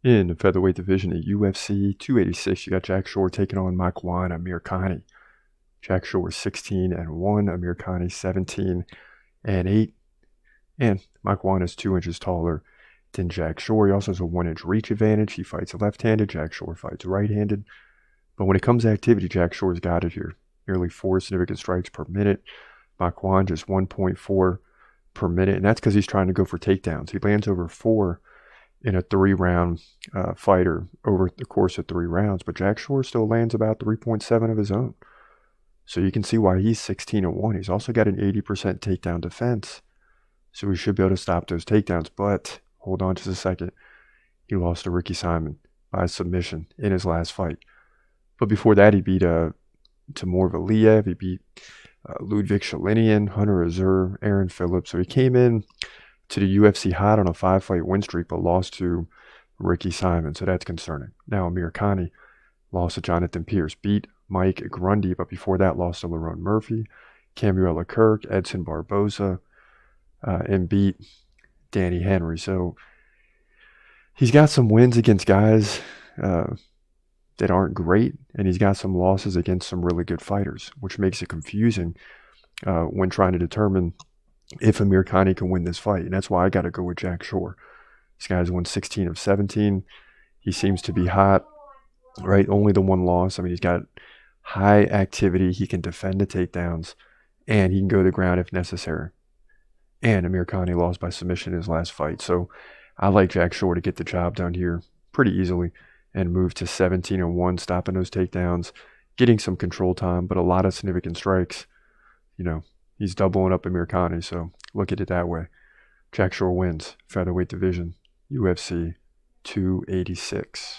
In the featherweight division at UFC 286, you got Jack Shore taking on Makwan Amirkhani. Jack Shore 16-1, Amirkhani 17-8, and Makwan is 2 inches taller than Jack Shore. He also has a 1-inch reach advantage. He fights left-handed. Jack Shore fights right-handed. But when it comes to activity, Jack Shore's got it here. Nearly 4 significant strikes per minute. Makwan just 1.4 per minute, and that's because he's trying to go for takedowns. He lands over 4 in a 3-round fighter over the course of 3 rounds, but Jack Shore still lands about 3.7 of his own. So you can see why he's 16-1. He's also got an 80% takedown defense, so he should be able to stop those takedowns. But hold on just a second. He lost to Ricky Simon by submission in his last fight. But before that, he beat Timur Valiev. He beat Ludwig Shalinian, Hunter Azur, Aaron Phillips. So he came in to the UFC hot on a 5-fight win streak, but lost to Ricky Simon, so that's concerning. Now Amirkhani lost to Jonathan Pierce, beat Mike Grundy, but before that lost to Lerone Murphy, Camuela Kirk, Edson Barboza, and beat Danny Henry. So he's got some wins against guys that aren't great, and he's got some losses against some really good fighters, which makes it confusing when trying to determine if Amirkhani can win this fight. And that's why I got to go with Jack Shore. This guy's won 16 of 17. He seems to be hot, right? Only the one loss. I mean, he's got high activity. He can defend the takedowns, and he can go to the ground if necessary. And Amirkhani lost by submission in his last fight. So I like Jack Shore to get the job done here pretty easily and move to 17-1, stopping those takedowns, getting some control time, but a lot of significant strikes. You know, he's doubling up Amirkhani, so look at it that way. Jack Shore wins, featherweight division, UFC 286.